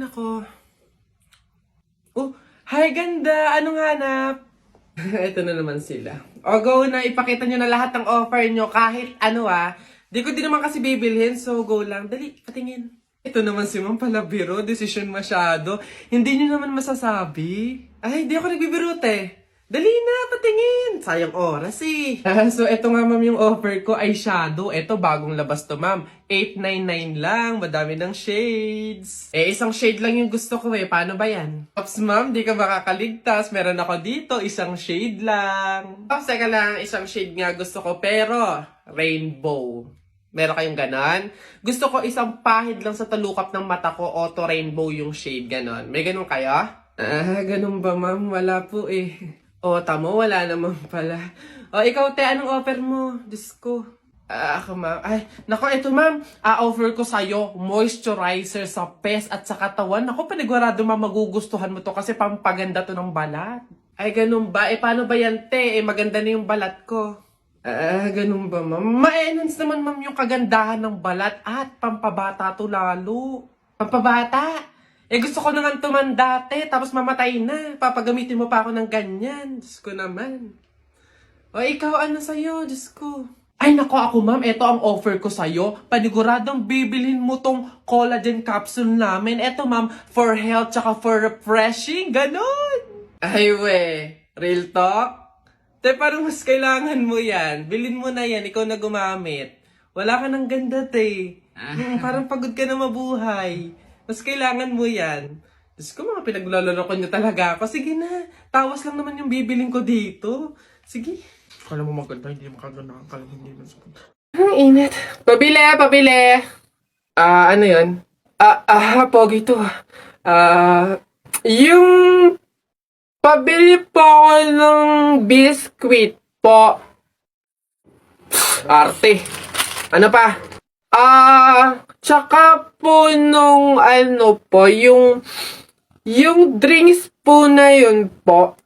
ako. Oh, hi ganda! Anong hanap? Ito na naman sila. O go na, ipakita nyo na lahat ng offer nyo kahit ano Di ko din naman kasi bibilhin, so go lang. Dali, patingin. Ito naman si Ma'am Palabiro, decision masyado. Hindi nyo naman masasabi. Ay, di ako nagbibiro Dali na, patingin. Sayang oras So, eto nga ma'am yung offer ko ay shadow. Eto, bagong labas to ma'am. 899 lang. Madami ng shades. Isang shade lang yung gusto ko Paano ba yan? Ops ma'am, di ka makakaligtas. Meron ako dito, isang shade lang. Ops, teka lang, isang shade nga gusto ko. Pero, rainbow. Meron kayong ganon? Gusto ko isang pahid lang sa talukap ng mata ko. Auto rainbow yung shade, ganon. May ganon kayo? Ganon ba ma'am? Wala po tamo, wala naman pala. Ikaw anong offer mo? Diyos ko. Ako ma'am. Ay, nako, ito ma'am. Offer ko sa'yo, moisturizer sa pes at sa katawan. Nako, panigurado ma'am, magugustuhan mo to kasi pampaganda to ng balat. Ay, ganun ba? Paano ba yan, te? Maganda na yung balat ko. Ganun ba ma'am? Ma-enhance naman ma'am yung kagandahan ng balat at pampabata to lalo. Pampabata? Gusto ko naman tumanda, tapos mamatay na. Papagamitin mo pa ako ng ganyan. Diyos ko naman. Ikaw, ano sa'yo? Diyos ko. Ay, nako ako, ma'am. Ito ang offer ko sa'yo. Paniguradong bibilhin mo tong collagen capsule namin. Ito, ma'am, for health tsaka for refreshing. Ganon. Ay, real talk? Parang mas kailangan mo yan. Bilhin mo na yan. Ikaw na gumamit. Wala ka ng ganda, parang pagod ka na mabuhay. Mas kailangan mo yan. Diyos ko, mga pinaglaloloko niyo talaga ako. Sige na, tawas lang naman yung bibiling ko dito. Sige. Kala mo maganda, hindi makaganda. Kala mo hindi masaganda. Ang init. Pabili! Ano yun? Pogi to. Yung pabili po ako ng biskwit po. Arte. Ano pa? Tsaka po nung yung drinks po na yun po.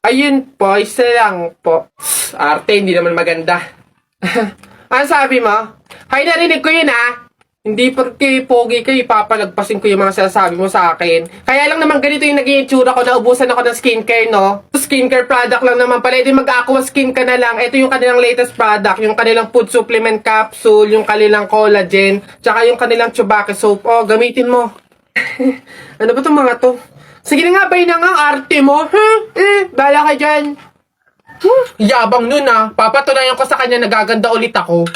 Ayun po, isa lang po. Arte, hindi naman maganda. Ano sabi mo? Hay, narinig ko yun Hindi porque pogi kayo, ipapalagpasin ko yung mga sinasabi mo sa akin. Kaya lang naman ganito yung naging itsura ko, naubusan ako ng skincare, no? Skincare product lang naman pala, edi mag-aqua skin ka na lang. Ito yung kanilang latest product, yung kanilang food supplement capsule, yung kanilang collagen, tsaka yung kanilang Chubaki soap. Gamitin mo. Ano ba itong mga to? Sige na nga, bay na nga, arte mo. Bala ka dyan. Yabang nun papatunayan ko sa kanya, nagaganda ulit ako.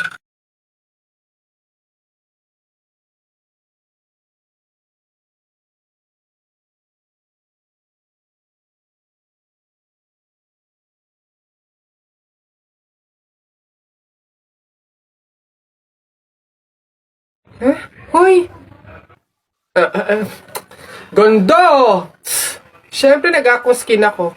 Hoy! Gondo! Siyempre nag-aqua skin ako.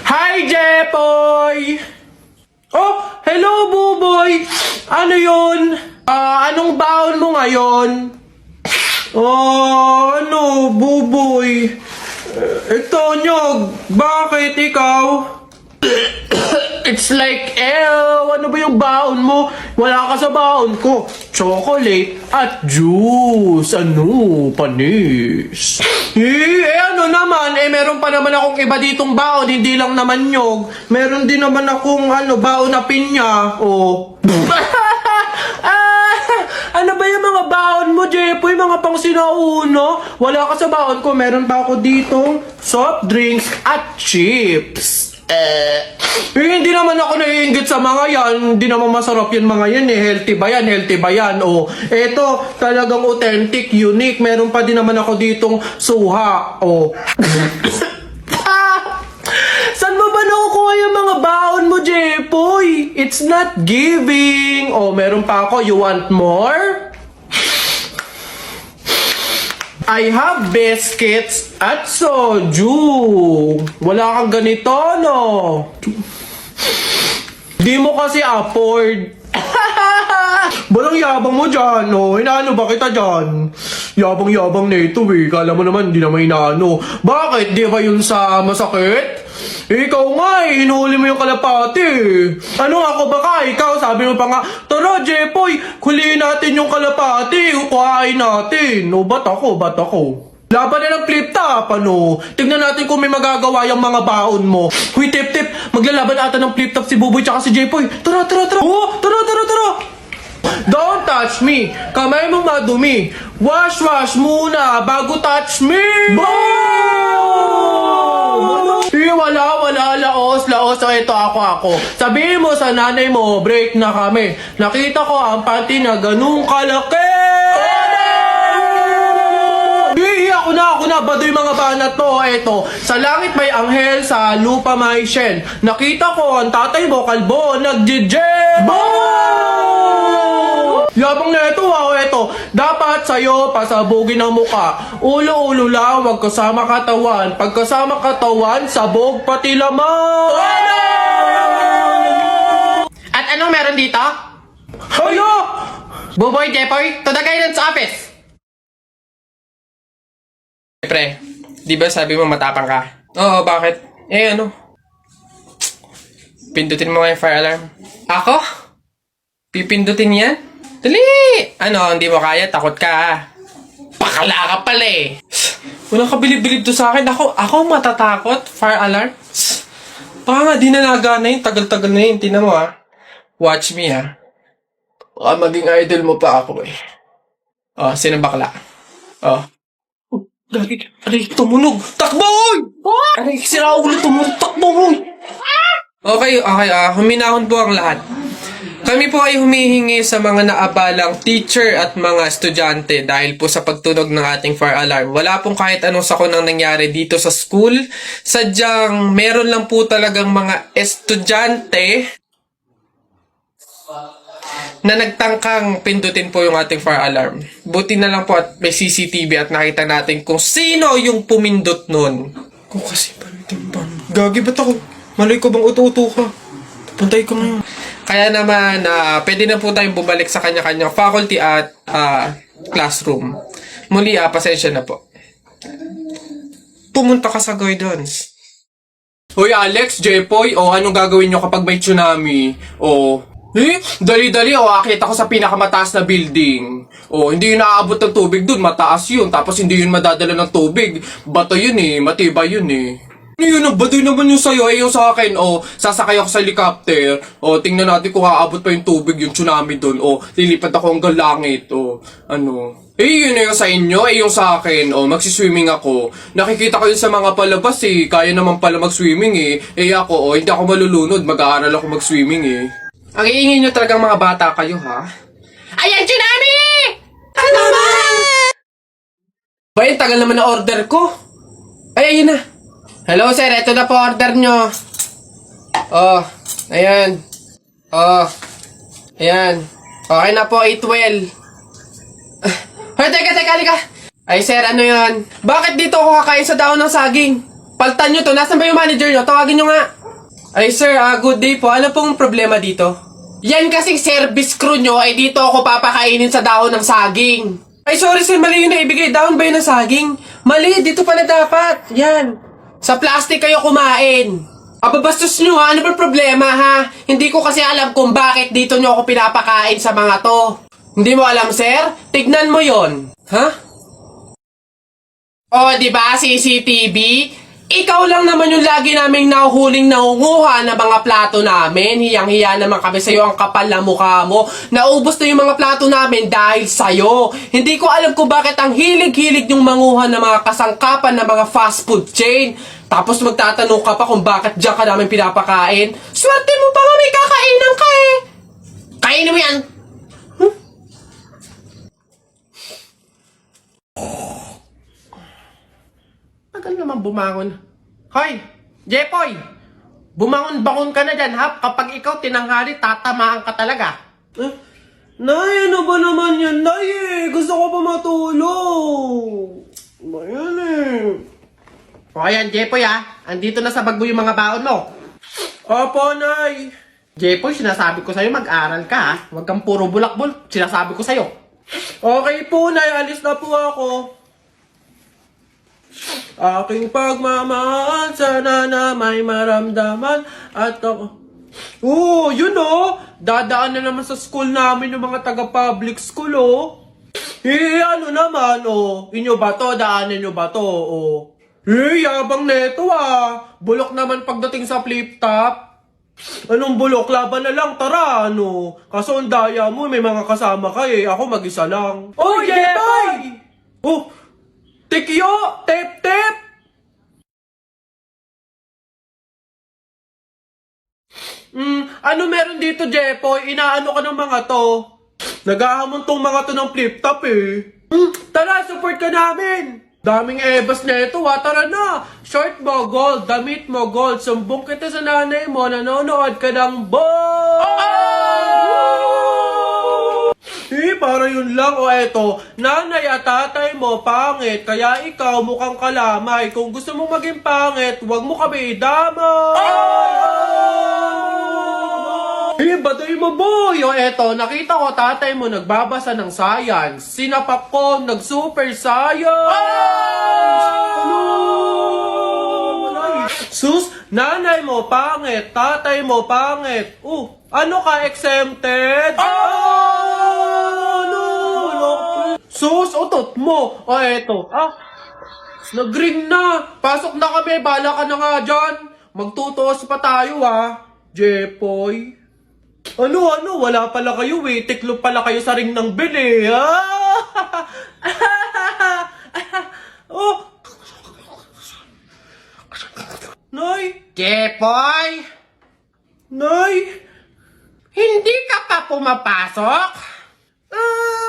Hi, Jepoy! Hello, Buboy! Ano yun? Anong baon mo ngayon? Buboy? Ito, Nyog. Bakit ikaw? It's like, ano ba yung baon mo? Wala ka sa baon ko. Chocolate at juice. Panis. Ano naman? Meron pa naman akong iba ditong baon. Hindi lang naman Nyog. Meron din naman akong, baon na pinya. Ano ba yung mga baon mo, Jepoy? Mga pang sinauna? Wala ka sa baon ko. Meron pa ako ditong soft drinks at chips. Hindi naman ako naiinggit sa mga yan. Hindi naman masarap yan mga yan Healthy ba yan? Eto, talagang authentic, unique. Meron pa din naman ako ditong suha. Saan mo ba nakukuha yung mga baon mo, Jepoy? It's not giving. Meron pa ako. You want more? I have biscuits at soju. Wala kang ganito, no? Di mo kasi afford. Balang yabang mo dyan, no? Inaano ba kita dyan? Yabang-yabang na ito, Kala mo naman, di naman inaano. Bakit? Di ba yun sa masakit? Ikaw nga eh, hinuli mo yung kalapati. Ano ako baka ikaw, sabi mo pa nga, tara Jepoy, huliin natin yung kalapati, ukuhain natin. O ba't ako? Laban na ng flip top, ano? Tignan natin kung may magagawa yung mga baon mo. Huy, tip, maglalaban ata ng flip top si Buboy tsaka si Jepoy. Tara. Oh, tara. Don't touch me. Kamay mo madumi. Wash muna bago touch me. Boom! Wala. Laos. O, ito ako. Sabihin mo sa nanay mo, break na kami. Nakita ko ang panty na ganung kalaki. Ako na, baduy mga banat to. Eto, sa langit may anghel, sa lupa may shell. Nakita ko ang tatay mo, kalbo, nag-jijel. Yabang na ito, eto. Dapat sa'yo, pasabugin ang muka. Ulo lang, wag kasama katawan. Pagkasama katawan, sabog pati laman. At anong meron dito? Hayo! Buboy, Jepoy, to the guidance office. Pre, di ba sabi mo matapang ka? Oo, bakit? Ano? Pindutin mo nga yung fire alarm. Ako? Pipindutin yan? Dali! Ano, hindi mo kaya? Takot ka. Pakala ka pala eh. Walang kabilib-bilib to sa akin. Ako matatakot? Fire alarm? Baka nga di na nagana yun. Tagal-tagal na yun. Tingnan mo Watch me Baka maging idol mo pa ako eh. Oh, sino bakla? Oh. Gagi, aray, tumunog! Takbo, oy! Aray, sira ulo, tumunog, takbo, oy! Okay, huminahon po ang lahat. Kami po ay humihingi sa mga naabalang teacher at mga estudyante dahil po sa pagtunog ng ating fire alarm. Wala pong kahit anong sakunang nangyari dito sa school. Sadyang meron lang po talagang mga estudyante na nagtangkang pindutin po yung ating fire alarm. Buti na lang po at may CCTV at nakita natin kung sino yung pumindot nun. Kung kasi pantimpan. Gagi, ba't ako? Malay ko bang uto-uto ka? Pantay ko ngayon. Kaya naman, pwede na po tayong bumalik sa kanya-kanyang faculty at classroom. Muli, pasensya na po. Pumunta ka sa guidance. Hoy Alex, Jepoy, anong gagawin nyo kapag may tsunami? Dali-dali, akit ako sa pinakamataas na building. Hindi yun naaabot ng tubig dun, mataas yun. Tapos hindi yun madadala ng tubig. Bato yun matibay yun Ano yun, baduy naman yung sa'yo, yung sa akin, sasakay ako sa helicopter. Tingnan natin kung aabot pa yung tubig, yung tsunami dun. Lilipad ako hanggang langit, yun yung sa inyo, yung sa akin, magsiswimming ako. Nakikita ko yun sa mga palabas kaya naman pala mag-swimming ako, hindi ako malulunod, mag-aaral ako mag-swimming Ang iingin nyo talagang mga bata kayo, ha? Ayan, tsunami! Ano naman? Bayan, tagal naman na order ko. Ayun na. Hello, sir. Ito na po order nyo. Ayan. Ayan. Okay na po, 812. Hoy, teka, halika. Ay, sir, ano yun? Bakit dito ako kakain sa dahon ng saging? Paltan nyo to. Nasaan ba yung manager nyo? Tawagin nyo nga. Ay sir, good day po. Ano pong problema dito? Yan kasing service crew nyo, dito ako papakainin sa dahon ng saging. Ay sorry sir, mali yun na ibigay. Dahon ba yun ng saging? Mali, dito pala dapat. Yan. Sa plastic kayo kumain. Ababastos nyo Ano ba problema ha? Hindi ko kasi alam kung bakit dito nyo ako pinapakain sa mga to. Hindi mo alam sir? Tignan mo yon. Ha? Diba CCTV? Ikaw lang naman yung lagi naming nahuhuling nangunguha ng mga plato namin. Hiyang-hiya naman kami sa'yo, ang kapal na mukha mo. Naubos na yung mga plato namin dahil sa'yo. Hindi ko alam kung bakit ang hilig-hilig yung manguha ng mga kasangkapan ng mga fast food chain. Tapos magtatanong ka pa kung bakit diyan ka namin pinapakain. Swerte mo pa nga may kakainan ka Kainin mo yan! Tagal naman bumangon. Hoy! Jepoy! Bumangon-bangon ka na dyan, ha? Kapag ikaw tinanghali, tatamaan ka talaga. Nay, ano ba naman yan, Nay? Gusto ko pa matulog. Ayan O ayan, Jepoy, andito na sa bag mo yung mga baon mo. Opo, Nay. Jepoy, sinasabi ko sa'yo, mag-aral ka, Huwag kang puro bulak-bulak. Sinasabi ko sa'yo. Okay po, Nay. Alis na po ako. Aking pagmamahal, sana na may maramdaman at ako... Yun dadaan na naman sa school namin yung mga taga-public school ano naman inyo ba to? Daanan nyo ba to? Yabang neto bulok naman pagdating sa flip top. Anong bulok? Laban na lang, tara Kaso ang daya mo, may mga kasama ka ako mag-isa lang. Jeboy! Tikyo! Tep! Ano meron dito, Jepoy? Inaano ka ng mga to? Naghahamon tong mga to ng flip-top Tara, support ka namin! Daming ebas na ito tara na! Short mo, gold. Damit mo, gold. Sumbong kita sa nanay mo, nanonood ka ng para yun lang eto. Nanay at tatay mo, pangit. Kaya ikaw mukhang kalamay. Kung gusto mong maging pangit, huwag mo kami idamay. Baday mo boy! Eto, nakita ko tatay mo nagbabasa ng science. Sinapak ko, nag-super science! Sus, nanay mo pangit, tatay mo pangit. Ano ka exempted? Sus, utot mo. Eto. Nag-ring na. Pasok na kami, bala ka na nga dyan. Magtutuos pa tayo Jepoy. Wala pala kayo Tiklop pala kayo sa ring ng bili, Nay! Jepoy! Nay! Hindi ka pa pumapasok?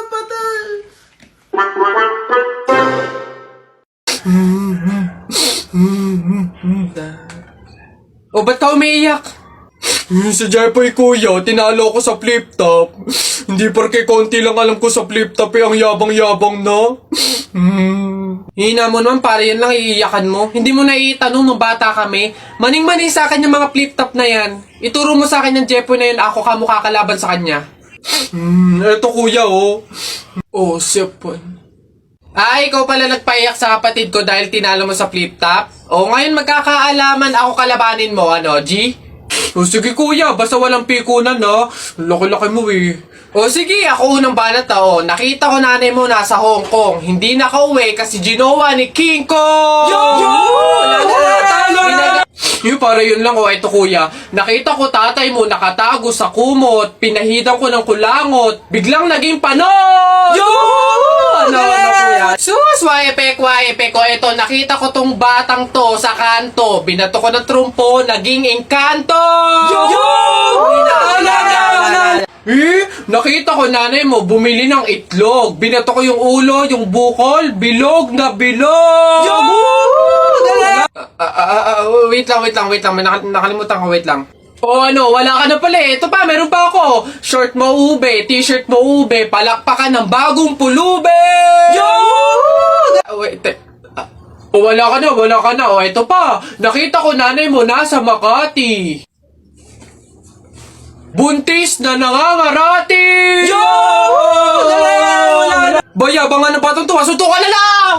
Patay! Ba't ka umiiyak? Si Jepoy kuya, tinalo ko sa flip top. Hindi porke konti lang alam ko sa flip top ang yabang-yabang na. Hina mo naman, para yan lang iiyakan mo. Hindi mo na itanong nung bata kami. Maning-maning sa akin yung mga flip top na yan. Ituro mo sa akin yung Jepoy na yun, ako ka mukha kalaban sa kanya. Eto kuya Sipon. Ikaw pala nagpaiyak sa kapatid ko dahil tinalo mo sa flip top? Ngayon magkakaalaman ako kalabanin mo, G? Sige kuya, basta walang pikunan Laki-laki mo Sige, ako unang banat nakita ko nanay mo nasa Hong Kong. Hindi nakauwi kasi ginawa ni King Kong! Para yun lang ito kuya. Nakita ko tatay mo nakatago sa kumot. Pinahidan ko ng kulangot. Biglang naging panon! Kuya? Sus, waepek. Ito, nakita ko tong batang to sa kanto. Binato ko ng trumpo, naging engkanto! Nakita ko nanay mo bumili ng itlog. Binato ko yung ulo, yung bukol, bilog na bilog! Wait lang. Nakalimutan ko, wait lang. Wala ka na pala Ito pa, meron pa ako. Short mo ube, t-shirt mo ube, palakpakan ng bagong pulube! Wala ka na. Ito pa. Nakita ko nanay mo nasa Makati. Buntis na nangangarati! Bayabangan ng batang to. Suntukan na lang!